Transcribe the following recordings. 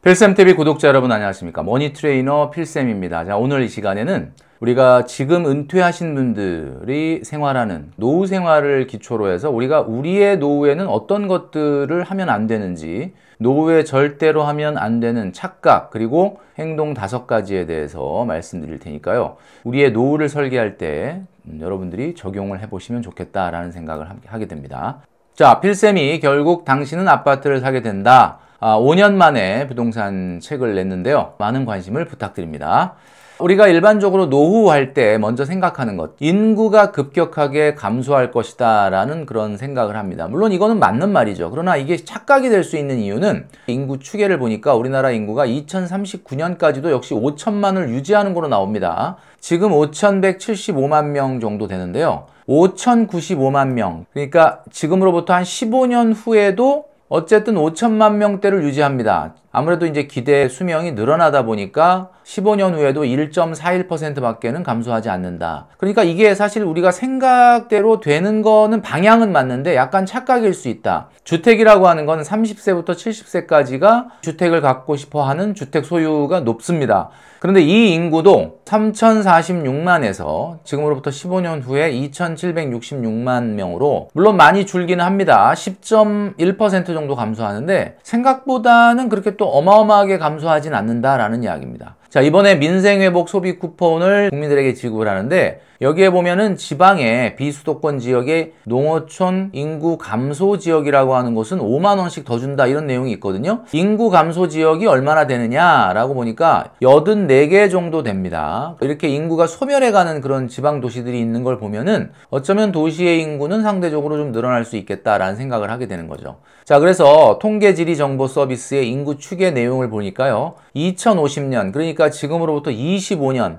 필쌤TV 구독자 여러분 안녕하십니까. 머니트레이너 필쌤입니다. 자, 오늘 이 시간에는 우리가 지금 은퇴하신 분들이 생활하는 노후 생활을 기초로 해서 우리가 우리의 노후에는 어떤 것들을 하면 안 되는지, 노후에 절대로 하면 안 되는 착각 그리고 행동 5가지에 대해서 말씀드릴 테니까요. 우리의 노후를 설계할 때 여러분들이 적용을 해보시면 좋겠다라는 생각을 하게 됩니다. 자, 필쌤이 결국 당신은 아파트를 사게 된다. 5년 만에 부동산 책을 냈는데요. 많은 관심을 부탁드립니다. 우리가 일반적으로 노후할 때 먼저 생각하는 것, 인구가 급격하게 감소할 것이다 라는 그런 생각을 합니다. 물론 이거는 맞는 말이죠. 그러나 이게 착각이 될 수 있는 이유는 인구 추계를 보니까 우리나라 인구가 2039년까지도 역시 5천만을 유지하는 거로 나옵니다. 지금 5,175만 명 정도 되는데요. 5,095만 명, 그러니까 지금으로부터 한 15년 후에도 어쨌든 5천만 명대를 유지합니다. 아무래도 이제 기대 수명이 늘어나다 보니까 15년 후에도 1.41%밖에는 감소하지 않는다. 그러니까 이게 사실 우리가 생각대로 되는 거는 방향은 맞는데 약간 착각일 수 있다. 주택이라고 하는 건 30세부터 70세까지가 주택을 갖고 싶어 하는 주택 소유가 높습니다. 그런데 이 인구도 3,046만에서 지금으로부터 15년 후에 2,766만 명으로 물론 많이 줄기는 합니다. 10.1% 정도 감소하는데 생각보다는 그렇게 또 어마어마하게 감소하진 않는다라는 이야기입니다. 자, 이번에 민생회복 소비 쿠폰을 국민들에게 지급하는데 여기에 보면은 지방의 비수도권 지역의 농어촌 인구 감소 지역이라고 하는 곳은 5만 원씩 더 준다 이런 내용이 있거든요. 인구 감소 지역이 얼마나 되느냐라고 보니까 84개 정도 됩니다. 이렇게 인구가 소멸해가는 그런 지방 도시들이 있는 걸 보면은 어쩌면 도시의 인구는 상대적으로 좀 늘어날 수 있겠다라는 생각을 하게 되는 거죠. 자, 그래서 통계지리 정보 서비스의 인구 추계 내용을 보니까요. 2050년, 그러니까 지금으로부터 25년,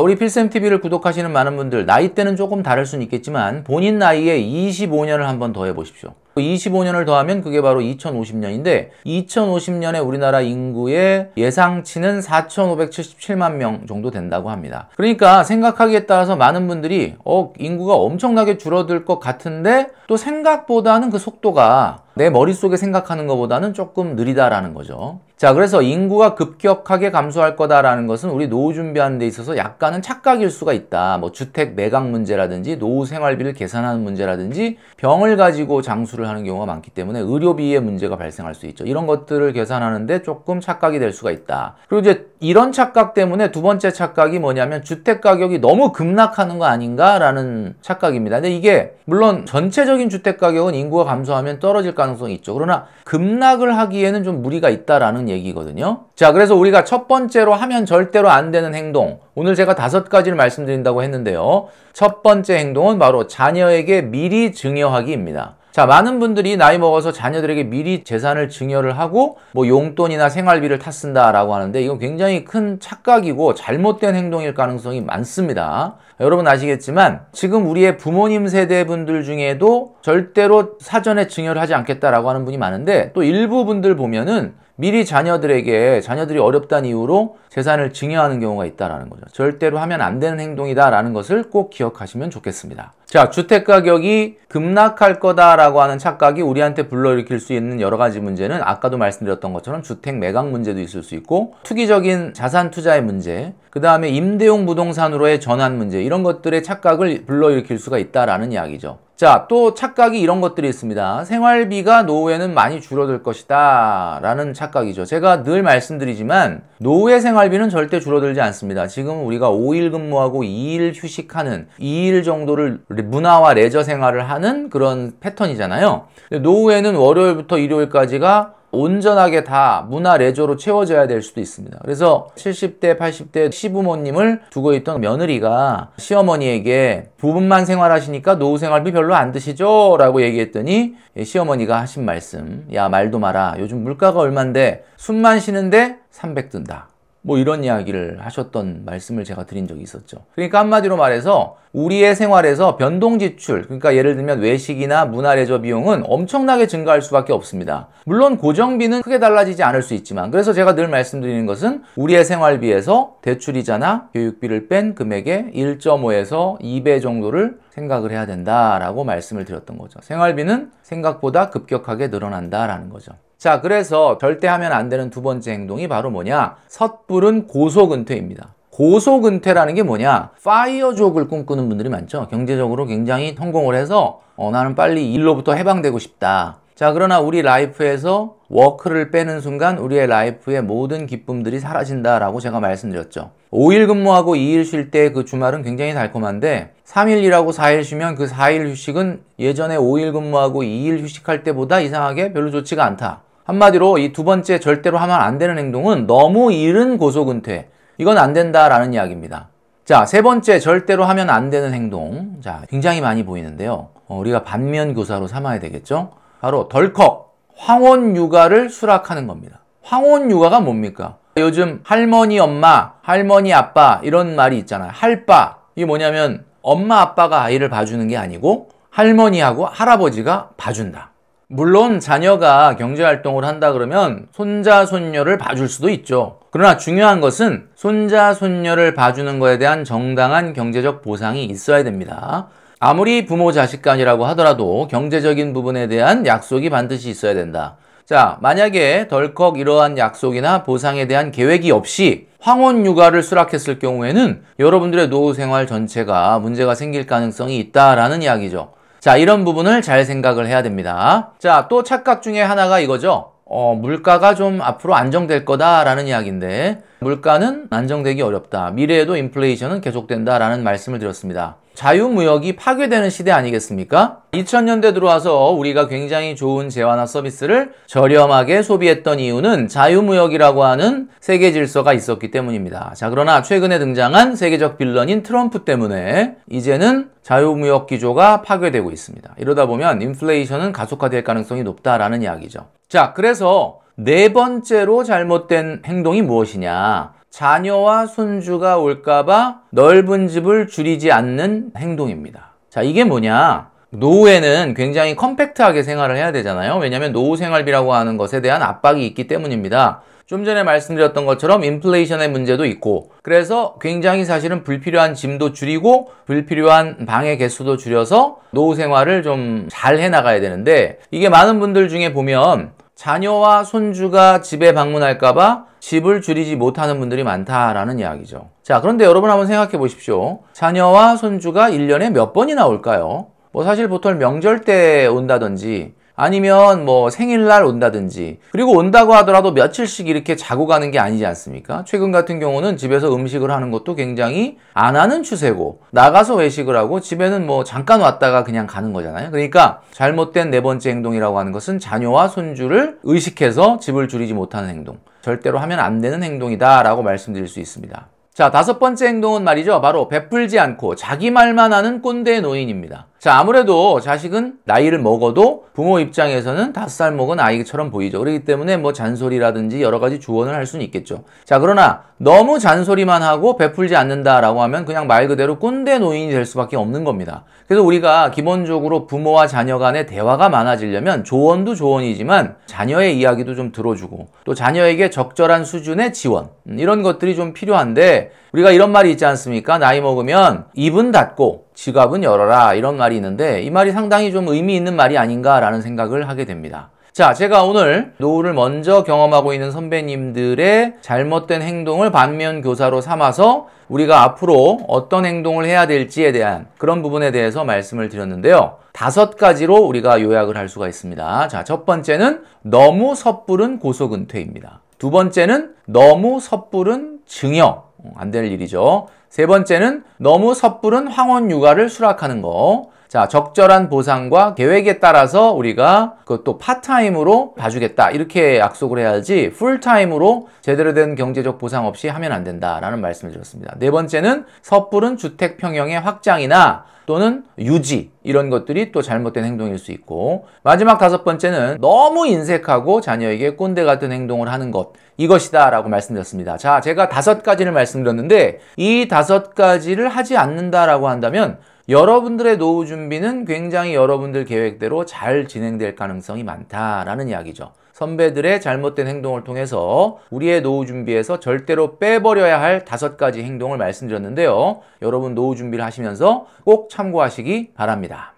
우리 필쌤TV를 구독하시는 많은 분들 나이대는 조금 다를 수는 있겠지만 본인 나이에 25년을 한번 더해 보십시오. 25년을 더하면 그게 바로 2050년인데 2050년에 우리나라 인구의 예상치는 4,577만 명 정도 된다고 합니다. 그러니까 생각하기에 따라서 많은 분들이 인구가 엄청나게 줄어들 것 같은데 또 생각보다는 그 속도가 내 머릿속에 생각하는 것보다는 조금 느리다라는 거죠. 자, 그래서 인구가 급격하게 감소할 거다라는 것은 우리 노후 준비하는 데 있어서 약간은 착각일 수가 있다. 뭐 주택 매각 문제라든지 노후 생활비를 계산하는 문제라든지 병을 가지고 장수를 하는 경우가 많기 때문에 의료비의 문제가 발생할 수 있죠. 이런 것들을 계산하는데 조금 착각이 될 수가 있다. 그리고 이제 이런 착각 때문에 두 번째 착각이 뭐냐면 주택 가격이 너무 급락하는 거 아닌가라는 착각입니다. 근데 이게 물론 전체적인 주택 가격은 인구가 감소하면 떨어질 가능성이 있죠. 그러나 급락을 하기에는 좀 무리가 있다라는 얘기거든요. 자, 그래서 우리가 첫 번째로 하면 절대로 안 되는 행동, 오늘 제가 5가지를 말씀드린다고 했는데요. 첫 번째 행동은 바로 자녀에게 미리 증여하기입니다. 자, 많은 분들이 나이 먹어서 자녀들에게 미리 재산을 증여를 하고 뭐 용돈이나 생활비를 탓쓴다라고 하는데 이건 굉장히 큰 착각이고 잘못된 행동일 가능성이 많습니다. 여러분 아시겠지만 지금 우리의 부모님 세대 분들 중에도 절대로 사전에 증여를 하지 않겠다라고 하는 분이 많은데 또 일부 분들 보면은 미리 자녀들이 어렵다는 이유로 재산을 증여하는 경우가 있다는 거죠. 절대로 하면 안 되는 행동이다라는 것을 꼭 기억하시면 좋겠습니다. 자, 주택가격이 급락할 거다라고 하는 착각이 우리한테 불러일으킬 수 있는 여러 가지 문제는 아까도 말씀드렸던 것처럼 주택 매각 문제도 있을 수 있고 투기적인 자산 투자의 문제, 그 다음에 임대용 부동산으로의 전환 문제, 이런 것들의 착각을 불러일으킬 수가 있다라는 이야기죠. 자, 또 착각이 이런 것들이 있습니다. 생활비가 노후에는 많이 줄어들 것이다 라는 착각이죠. 제가 늘 말씀드리지만 노후의 생활비는 절대 줄어들지 않습니다. 지금 우리가 5일 근무하고 2일 휴식하는 2일 정도를 문화와 레저 생활을 하는 그런 패턴이잖아요. 노후에는 월요일부터 일요일까지가 온전하게 다 문화 레저로 채워져야 될 수도 있습니다. 그래서 70대, 80대 시부모님을 두고 있던 며느리가 시어머니에게 부부만 생활하시니까 노후 생활비 별로 안 드시죠? 라고 얘기했더니 시어머니가 하신 말씀, 야 말도 마라. 요즘 물가가 얼만데 숨만 쉬는데 300 든다. 뭐 이런 이야기를 하셨던 말씀을 제가 드린 적이 있었죠. 그러니까 한마디로 말해서 우리의 생활에서 변동 지출, 그러니까 예를 들면 외식이나 문화 레저 비용은 엄청나게 증가할 수밖에 없습니다. 물론 고정비는 크게 달라지지 않을 수 있지만, 그래서 제가 늘 말씀드리는 것은 우리의 생활비에서 대출이자나 교육비를 뺀 금액의 1.5에서 2배 정도를 생각을 해야 된다라고 말씀을 드렸던 거죠. 생활비는 생각보다 급격하게 늘어난다라는 거죠. 자, 그래서 절대 하면 안 되는 두 번째 행동이 바로 뭐냐? 섣부른 고소근퇴입니다. 고소근퇴라는 게 뭐냐? 파이어족을 꿈꾸는 분들이 많죠. 경제적으로 굉장히 성공을 해서 나는 빨리 일로부터 해방되고 싶다. 자, 그러나 우리 라이프에서 워크를 빼는 순간 우리의 라이프의 모든 기쁨들이 사라진다라고 제가 말씀드렸죠. 5일 근무하고 2일 쉴 때 그 주말은 굉장히 달콤한데 3일 일하고 4일 쉬면 그 4일 휴식은 예전에 5일 근무하고 2일 휴식할 때보다 이상하게 별로 좋지가 않다. 한마디로 이 두 번째 절대로 하면 안 되는 행동은 너무 이른 고소근퇴. 이건 안 된다라는 이야기입니다. 자, 세 번째 절대로 하면 안 되는 행동. 자, 굉장히 많이 보이는데요. 우리가 반면교사로 삼아야 되겠죠? 바로 덜컥 황혼 육아를 수락하는 겁니다. 황혼 육아가 뭡니까? 요즘 할머니 엄마, 할머니 아빠 이런 말이 있잖아요. 할빠. 이게 뭐냐면 엄마 아빠가 아이를 봐주는 게 아니고 할머니하고 할아버지가 봐준다. 물론 자녀가 경제활동을 한다 그러면 손자, 손녀를 봐줄 수도 있죠. 그러나 중요한 것은 손자, 손녀를 봐주는 것에 대한 정당한 경제적 보상이 있어야 됩니다. 아무리 부모 자식 간이라고 하더라도 경제적인 부분에 대한 약속이 반드시 있어야 된다. 자, 만약에 덜컥 이러한 약속이나 보상에 대한 계획이 없이 황혼 육아를 수락했을 경우에는 여러분들의 노후 생활 전체가 문제가 생길 가능성이 있다라는 이야기죠. 자, 이런 부분을 잘 생각을 해야 됩니다. 자, 또 착각 중에 하나가 이거죠. 물가가 좀 앞으로 안정될 거다라는 이야기인데 물가는 안정되기 어렵다. 미래에도 인플레이션은 계속된다라는 말씀을 드렸습니다. 자유무역이 파괴되는 시대 아니겠습니까? 2000년대 들어와서 우리가 굉장히 좋은 재화나 서비스를 저렴하게 소비했던 이유는 자유무역이라고 하는 세계 질서가 있었기 때문입니다. 자, 그러나 최근에 등장한 세계적 빌런인 트럼프 때문에 이제는 자유무역 기조가 파괴되고 있습니다. 이러다 보면 인플레이션은 가속화될 가능성이 높다라는 이야기죠. 자, 그래서 네 번째로 잘못된 행동이 무엇이냐? 자녀와 손주가 올까봐 넓은 집을 줄이지 않는 행동입니다. 자, 이게 뭐냐? 노후에는 굉장히 컴팩트하게 생활을 해야 되잖아요. 왜냐하면 노후 생활비라고 하는 것에 대한 압박이 있기 때문입니다. 좀 전에 말씀드렸던 것처럼 인플레이션의 문제도 있고 그래서 굉장히 사실은 불필요한 짐도 줄이고 불필요한 방의 개수도 줄여서 노후 생활을 좀 잘 해나가야 되는데 이게 많은 분들 중에 보면 자녀와 손주가 집에 방문할까봐 집을 줄이지 못하는 분들이 많다라는 이야기죠. 자, 그런데 여러분 한번 생각해 보십시오. 자녀와 손주가 1년에 몇 번이나 올까요? 사실 보통 명절 때 온다든지 아니면 생일날 온다든지 그리고 온다고 하더라도 며칠씩 이렇게 자고 가는 게 아니지 않습니까? 최근 같은 경우는 집에서 음식을 하는 것도 굉장히 안 하는 추세고 나가서 외식을 하고 집에는 잠깐 왔다가 그냥 가는 거잖아요. 그러니까 잘못된 네 번째 행동이라고 하는 것은 자녀와 손주를 의식해서 집을 줄이지 못하는 행동. 절대로 하면 안 되는 행동이다 라고 말씀드릴 수 있습니다. 자, 다섯 번째 행동은 말이죠. 바로 베풀지 않고 자기 말만 하는 꼰대 노인입니다. 자, 아무래도 자식은 나이를 먹어도 부모 입장에서는 5살 먹은 아이처럼 보이죠. 그렇기 때문에 잔소리라든지 여러 가지 조언을 할 수는 있겠죠. 자, 그러나 너무 잔소리만 하고 베풀지 않는다라고 하면 그냥 말 그대로 꼰대 노인이 될 수밖에 없는 겁니다. 그래서 우리가 기본적으로 부모와 자녀 간의 대화가 많아지려면 조언도 조언이지만 자녀의 이야기도 좀 들어주고 또 자녀에게 적절한 수준의 지원 이런 것들이 좀 필요한데 우리가 이런 말이 있지 않습니까? 나이 먹으면 입은 닫고 지갑은 열어라 이런 말이 있는데 이 말이 상당히 좀 의미 있는 말이 아닌가라는 생각을 하게 됩니다. 자, 제가 오늘 노후를 먼저 경험하고 있는 선배님들의 잘못된 행동을 반면교사로 삼아서 우리가 앞으로 어떤 행동을 해야 될지에 대한 그런 부분에 대해서 말씀을 드렸는데요. 5가지로 우리가 요약을 할 수가 있습니다. 자, 첫 번째는 너무 섣부른 고소근퇴입니다. 두 번째는 너무 섭부른 증여, 안 될 일이죠. 세 번째는 너무 섣부른 황혼 육아를 수락하는 거. 자, 적절한 보상과 계획에 따라서 우리가 그것도 파트타임으로 봐주겠다 이렇게 약속을 해야지 풀타임으로 제대로 된 경제적 보상 없이 하면 안 된다라는 말씀을 드렸습니다. 네 번째는 섣부른 주택 평형의 확장이나 또는 유지 이런 것들이 또 잘못된 행동일 수 있고 마지막 5번째는 너무 인색하고 자녀에게 꼰대 같은 행동을 하는 것 이것이다 라고 말씀드렸습니다. 자, 제가 5가지를 말씀드렸는데 이 5가지를 하지 않는다라고 한다면 여러분들의 노후 준비는 굉장히 여러분들 계획대로 잘 진행될 가능성이 많다라는 이야기죠. 선배들의 잘못된 행동을 통해서 우리의 노후 준비에서 절대로 빼버려야 할 5가지 행동을 말씀드렸는데요. 여러분 노후 준비를 하시면서 꼭 참고하시기 바랍니다.